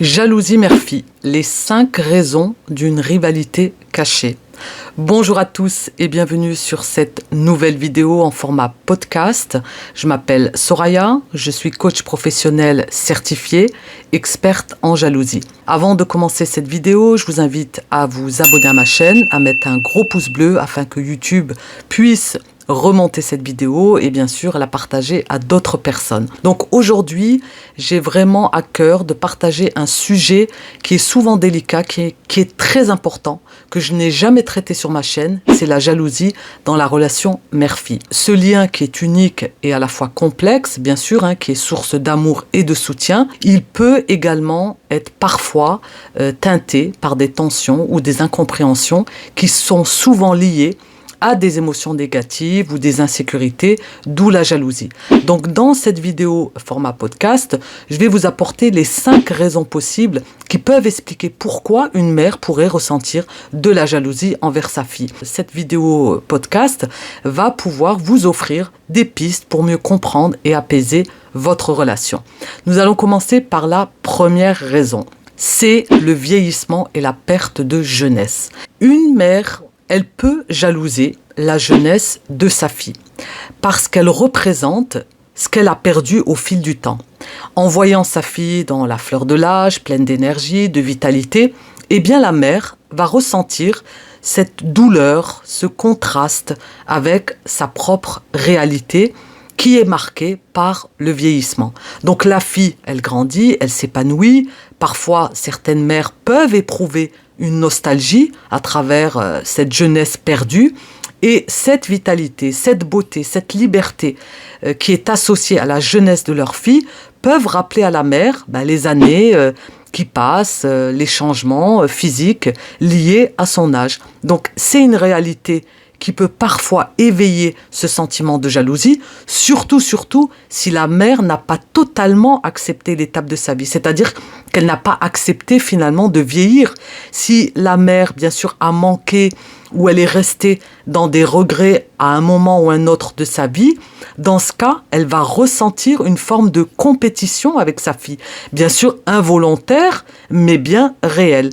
Jalousie mère-fille, les 5 raisons d'une rivalité cachée. Bonjour à tous et bienvenue sur cette nouvelle vidéo en format podcast. Je m'appelle Soraya, je suis coach professionnel certifié, experte en jalousie. Avant de commencer cette vidéo, je vous invite à vous abonner à ma chaîne, à mettre un gros pouce bleu afin que YouTube puisse remonter cette vidéo et bien sûr la partager à d'autres personnes. Donc aujourd'hui, j'ai vraiment à cœur de partager un sujet qui est souvent délicat, qui est très important, que je n'ai jamais traité sur ma chaîne, c'est la jalousie dans la relation mère-fille. Ce lien qui est unique et à la fois complexe, bien sûr, qui est source d'amour et de soutien, il peut également être parfois teinté par des tensions ou des incompréhensions qui sont souvent liées à des émotions négatives ou des insécurités, d'où la jalousie. Donc dans cette vidéo format podcast, je vais vous apporter les 5 raisons possibles qui peuvent expliquer pourquoi une mère pourrait ressentir de la jalousie envers sa fille. Cette vidéo podcast va pouvoir vous offrir des pistes pour mieux comprendre et apaiser votre relation. Nous allons commencer par la première raison. C'est le vieillissement et la perte de jeunesse. Une mère, elle peut jalouser la jeunesse de sa fille parce qu'elle représente ce qu'elle a perdu au fil du temps. En voyant sa fille dans la fleur de l'âge, pleine d'énergie, de vitalité, eh bien la mère va ressentir cette douleur, ce contraste avec sa propre réalité qui est marquée par le vieillissement. Donc la fille, elle grandit, elle s'épanouit. Parfois, certaines mères peuvent éprouver une nostalgie à travers cette jeunesse perdue. Et cette vitalité, cette beauté, cette liberté qui est associée à la jeunesse de leur fille peuvent rappeler à la mère les années qui passent, les changements physiques liés à son âge. Donc c'est une réalité qui peut parfois éveiller ce sentiment de jalousie, surtout si la mère n'a pas totalement accepté l'étape de sa vie, c'est-à-dire qu'elle n'a pas accepté finalement de vieillir. Si la mère, bien sûr, a manqué ou elle est restée dans des regrets à un moment ou un autre de sa vie, dans ce cas, elle va ressentir une forme de compétition avec sa fille, bien sûr involontaire, mais bien réelle.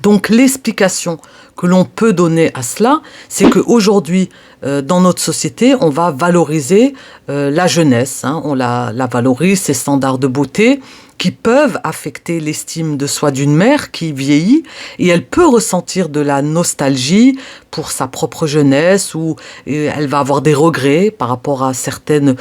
Donc l'explication que l'on peut donner à cela, c'est qu'aujourd'hui, dans notre société, on va valoriser la jeunesse. On la valorise, ses standards de beauté qui peuvent affecter l'estime de soi d'une mère qui vieillit. Et elle peut ressentir de la nostalgie pour sa propre jeunesse ou elle va avoir des regrets par rapport à certaines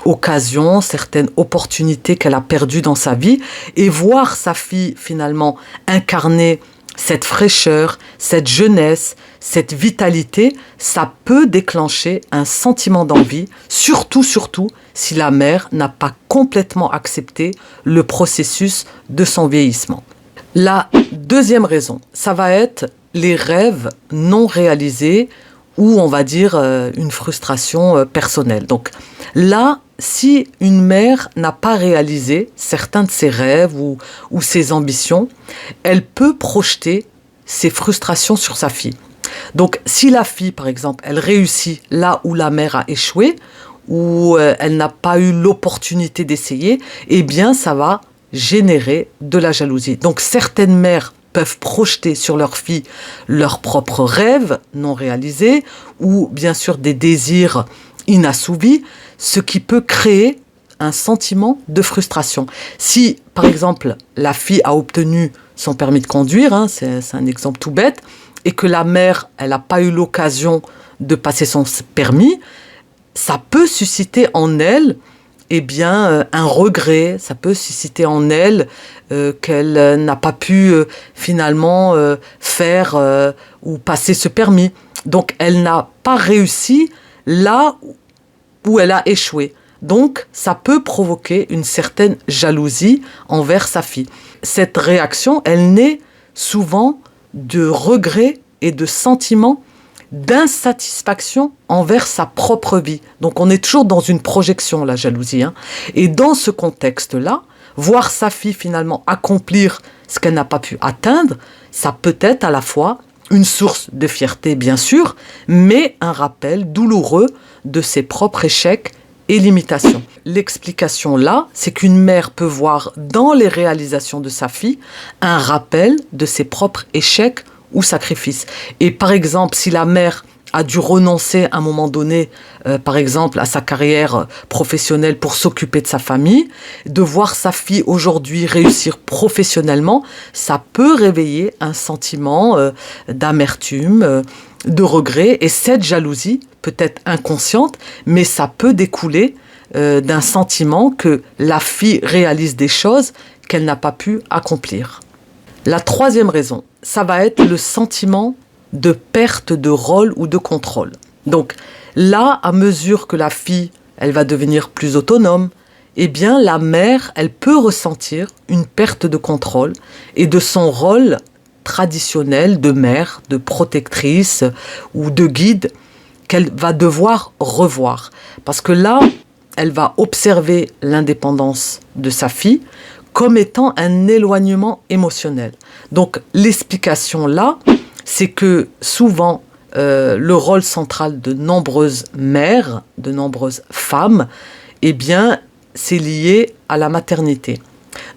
occasions, certaines opportunités qu'elle a perdues dans sa vie. Et voir sa fille finalement incarner cette fraîcheur, cette jeunesse, cette vitalité, ça peut déclencher un sentiment d'envie, surtout si la mère n'a pas complètement accepté le processus de son vieillissement. La deuxième raison, ça va être les rêves non réalisés ou on va dire une frustration personnelle. Donc là, si une mère n'a pas réalisé certains de ses rêves ou ses ambitions, elle peut projeter ses frustrations sur sa fille. Donc si la fille, par exemple, elle réussit là où la mère a échoué, ou elle n'a pas eu l'opportunité d'essayer, eh bien ça va générer de la jalousie. Donc certaines mères peuvent projeter sur leur fille leurs propres rêves non réalisés, ou bien sûr des désirs inassouvis, ce qui peut créer un sentiment de frustration. Si, par exemple, la fille a obtenu son permis de conduire, c'est un exemple tout bête, et que la mère, elle n'a pas eu l'occasion de passer son permis, ça peut susciter en elle un regret, ça peut susciter en elle qu'elle n'a pas pu finalement faire ou passer ce permis. Donc, elle n'a pas réussi là où elle a échoué. Donc, ça peut provoquer une certaine jalousie envers sa fille. Cette réaction, elle naît souvent de regrets et de sentiments d'insatisfaction envers sa propre vie. Donc, on est toujours dans une projection, la jalousie. Et dans ce contexte-là, voir sa fille finalement accomplir ce qu'elle n'a pas pu atteindre, ça peut être à la fois une source de fierté, bien sûr, mais un rappel douloureux de ses propres échecs et l'imitation. L'explication là, c'est qu'une mère peut voir dans les réalisations de sa fille un rappel de ses propres échecs ou sacrifices. Et par exemple, si la mère a dû renoncer à un moment donné, par exemple, à sa carrière professionnelle pour s'occuper de sa famille, de voir sa fille aujourd'hui réussir professionnellement, ça peut réveiller un sentiment d'amertume, de regret. Et cette jalousie peut être inconsciente, mais ça peut découler d'un sentiment que la fille réalise des choses qu'elle n'a pas pu accomplir. La troisième raison, ça va être le sentiment de perte de rôle ou de contrôle. Donc là, à mesure que la fille, elle va devenir plus autonome, eh bien la mère, elle peut ressentir une perte de contrôle et de son rôle traditionnel de mère, de protectrice ou de guide qu'elle va devoir revoir. Parce que là, elle va observer l'indépendance de sa fille comme étant un éloignement émotionnel. Donc l'explication là, c'est que souvent, le rôle central de nombreuses mères, de nombreuses femmes, eh bien, c'est lié à la maternité.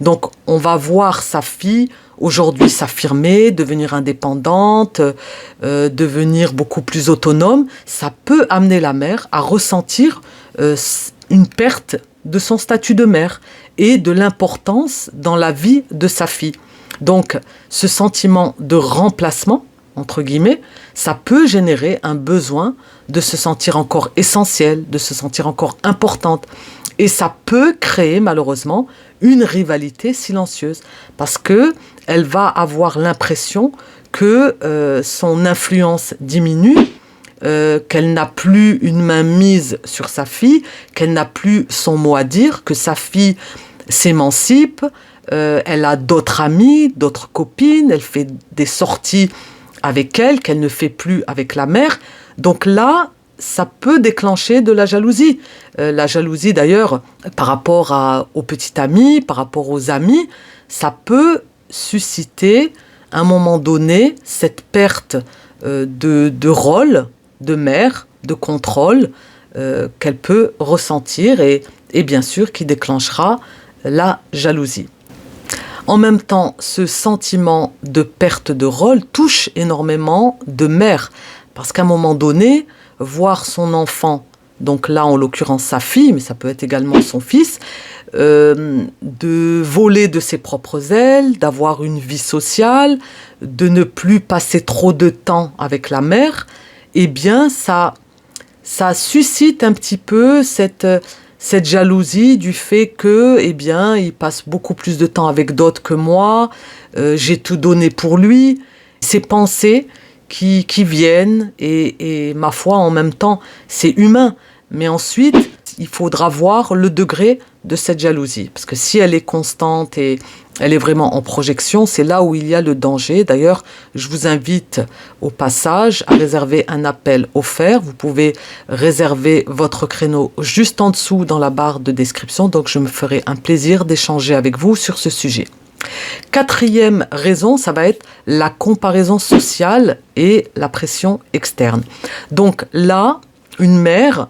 Donc, on va voir sa fille aujourd'hui s'affirmer, devenir indépendante, devenir beaucoup plus autonome. Ça peut amener la mère à ressentir une perte de son statut de mère et de l'importance dans la vie de sa fille. Donc, ce sentiment de remplacement, entre guillemets, ça peut générer un besoin de se sentir encore essentielle, de se sentir encore importante. Et ça peut créer malheureusement une rivalité silencieuse parce qu'elle va avoir l'impression que son influence diminue, qu'elle n'a plus une main mise sur sa fille, qu'elle n'a plus son mot à dire, que sa fille s'émancipe, elle a d'autres amis, d'autres copines, elle fait des sorties avec elle, qu'elle ne fait plus avec la mère. Donc là, ça peut déclencher de la jalousie. La jalousie d'ailleurs, par rapport aux petits amis, par rapport aux amis, ça peut susciter, à un moment donné, cette perte de rôle, de mère, de contrôle qu'elle peut ressentir et bien sûr qui déclenchera la jalousie. En même temps, ce sentiment de perte de rôle touche énormément de mères. Parce qu'à un moment donné, voir son enfant, donc là en l'occurrence sa fille, mais ça peut être également son fils, de voler de ses propres ailes, d'avoir une vie sociale, de ne plus passer trop de temps avec la mère, eh bien ça suscite un petit peu cette jalousie du fait que, eh bien, il passe beaucoup plus de temps avec d'autres que moi, j'ai tout donné pour lui. Ces pensées qui viennent et ma foi, en même temps, c'est humain. Mais ensuite, il faudra voir le degré de cette jalousie. Parce que si elle est constante et elle est vraiment en projection, c'est là où il y a le danger. D'ailleurs, je vous invite au passage à réserver un appel offert. Vous pouvez réserver votre créneau juste en dessous dans la barre de description. Donc, je me ferai un plaisir d'échanger avec vous sur ce sujet. Quatrième raison, ça va être la comparaison sociale et la pression externe. Donc là, une mère,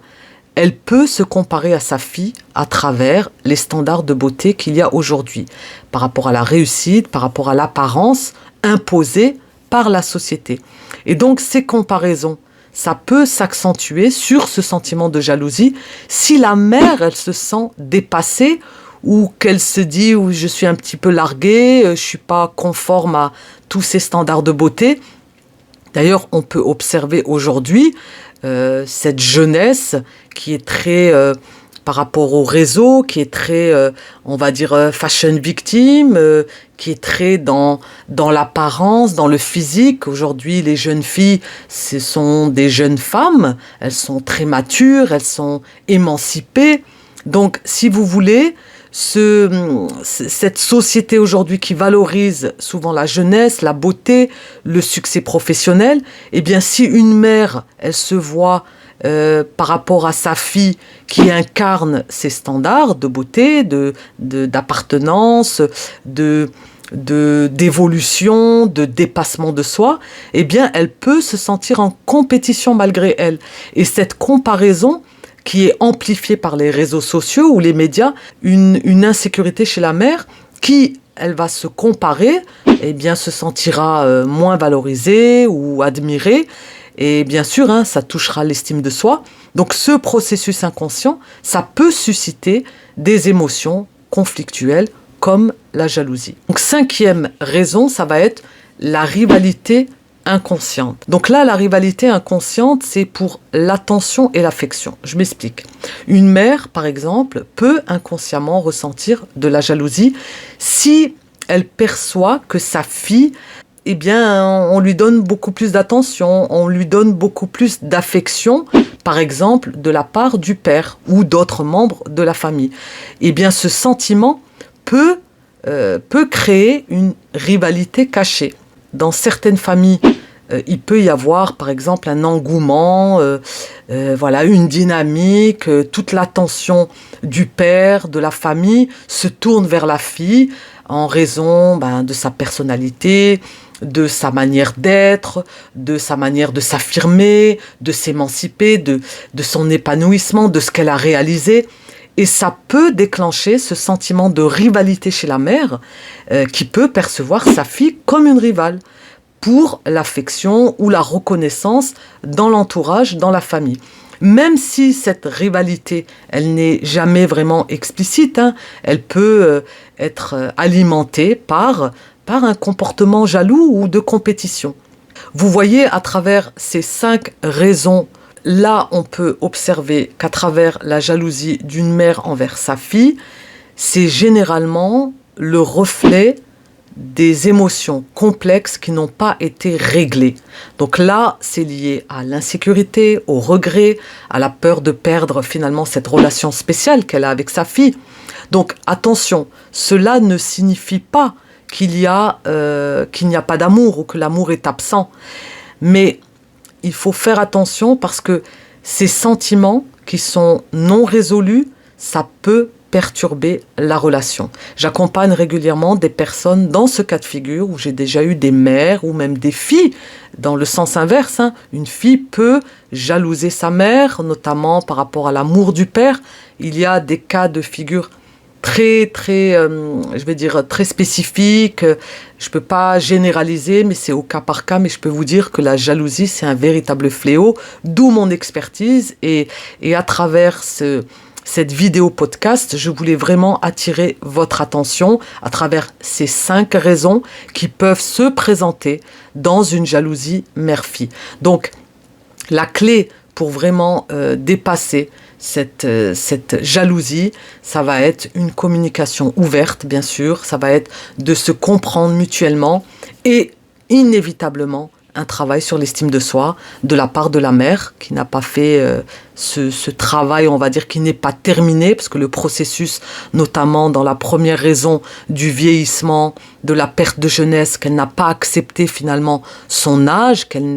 elle peut se comparer à sa fille à travers les standards de beauté qu'il y a aujourd'hui, par rapport à la réussite, par rapport à l'apparence imposée par la société. Et donc ces comparaisons, ça peut s'accentuer sur ce sentiment de jalousie si la mère, elle se sent dépassée ou qu'elle se dit « je suis un petit peu larguée, je ne suis pas conforme à tous ces standards de beauté ». D'ailleurs, on peut observer aujourd'hui cette jeunesse qui est très, par rapport au réseau, qui est très, on va dire, fashion victime, qui est très dans l'apparence, dans le physique. Aujourd'hui, les jeunes filles, ce sont des jeunes femmes, elles sont très matures, elles sont émancipées. Donc, si vous voulez, cette société aujourd'hui qui valorise souvent la jeunesse, la beauté, le succès professionnel, eh bien si une mère, elle se voit par rapport à sa fille qui incarne ces standards de beauté, d'appartenance, d'évolution, de dépassement de soi, eh bien elle peut se sentir en compétition malgré elle. Et cette comparaison qui est amplifiée par les réseaux sociaux ou les médias, une insécurité chez la mère qui, elle va se comparer, et bien se sentira moins valorisée ou admirée. Et bien sûr, hein, ça touchera l'estime de soi. Donc ce processus inconscient, ça peut susciter des émotions conflictuelles comme la jalousie. Donc 5e raison, ça va être la rivalité inconsciente. Donc là, la rivalité inconsciente, c'est pour l'attention et l'affection. Je m'explique. Une mère, par exemple, peut inconsciemment ressentir de la jalousie si elle perçoit que sa fille, eh bien, on lui donne beaucoup plus d'attention, on lui donne beaucoup plus d'affection, par exemple, de la part du père ou d'autres membres de la famille. Eh bien, ce sentiment peut créer une rivalité cachée. Dans certaines familles, il peut y avoir, par exemple, un engouement, voilà, une dynamique, toute l'attention du père, de la famille, se tourne vers la fille en raison de sa personnalité, de sa manière d'être, de sa manière de s'affirmer, de s'émanciper, de son épanouissement, de ce qu'elle a réalisé. Et ça peut déclencher ce sentiment de rivalité chez la mère qui peut percevoir sa fille comme une rivale pour l'affection ou la reconnaissance dans l'entourage, dans la famille. Même si cette rivalité, elle n'est jamais vraiment explicite, hein, elle peut être alimentée par un comportement jaloux ou de compétition. Vous voyez, à travers ces 5 raisons, là, on peut observer qu'à travers la jalousie d'une mère envers sa fille, c'est généralement le reflet des émotions complexes qui n'ont pas été réglées. Donc là, c'est lié à l'insécurité, au regret, à la peur de perdre finalement cette relation spéciale qu'elle a avec sa fille. Donc attention, cela ne signifie pas qu'il n'y a pas d'amour ou que l'amour est absent. Mais il faut faire attention parce que ces sentiments qui sont non résolus, ça peut perturber la relation. J'accompagne régulièrement des personnes dans ce cas de figure où j'ai déjà eu des mères ou même des filles dans le sens inverse. Hein. Une fille peut jalouser sa mère, notamment par rapport à l'amour du père. Il y a des cas de figure très spécifiques. Je ne peux pas généraliser, mais c'est au cas par cas. Mais je peux vous dire que la jalousie, c'est un véritable fléau, d'où mon expertise. Et à travers cette vidéo podcast, je voulais vraiment attirer votre attention à travers ces 5 raisons qui peuvent se présenter dans une jalousie mère-fille. Donc, la clé pour vraiment dépasser cette jalousie, ça va être une communication ouverte, bien sûr, ça va être de se comprendre mutuellement et inévitablement un travail sur l'estime de soi de la part de la mère qui n'a pas fait ce travail, on va dire, qui n'est pas terminé, parce que le processus, notamment dans la première raison du vieillissement, de la perte de jeunesse, qu'elle n'a pas accepté finalement son âge, elle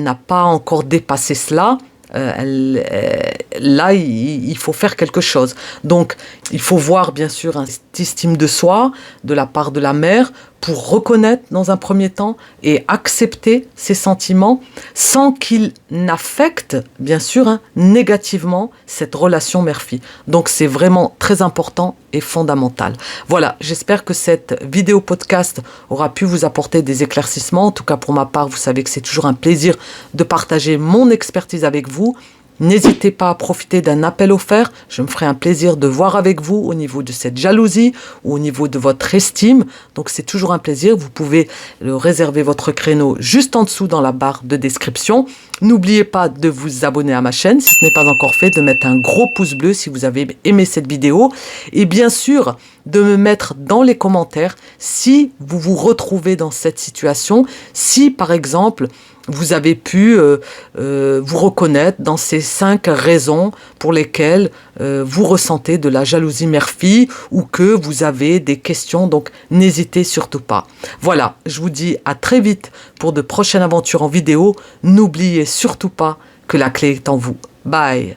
n'a pas encore dépassé cela, là, il faut faire quelque chose. Donc, il faut voir, bien sûr, cette estime de soi de la part de la mère pour reconnaître dans un premier temps et accepter ses sentiments sans qu'ils n'affectent, bien sûr, négativement cette relation mère-fille. Donc, c'est vraiment très important et fondamental. Voilà, j'espère que cette vidéo podcast aura pu vous apporter des éclaircissements. En tout cas, pour ma part, vous savez que c'est toujours un plaisir de partager mon expertise avec vous. N'hésitez pas à profiter d'un appel offert. Je me ferai un plaisir de voir avec vous au niveau de cette jalousie ou au niveau de votre estime. Donc, c'est toujours un plaisir. Vous pouvez réserver votre créneau juste en dessous dans la barre de description. N'oubliez pas de vous abonner à ma chaîne si ce n'est pas encore fait, de mettre un gros pouce bleu si vous avez aimé cette vidéo. Et bien sûr, de me mettre dans les commentaires si vous vous retrouvez dans cette situation. Si, par exemple, vous avez pu vous reconnaître dans ces 5 raisons pour lesquelles vous ressentez de la jalousie mère-fille ou que vous avez des questions, donc n'hésitez surtout pas. Voilà, je vous dis à très vite pour de prochaines aventures en vidéo. N'oubliez surtout pas que la clé est en vous. Bye!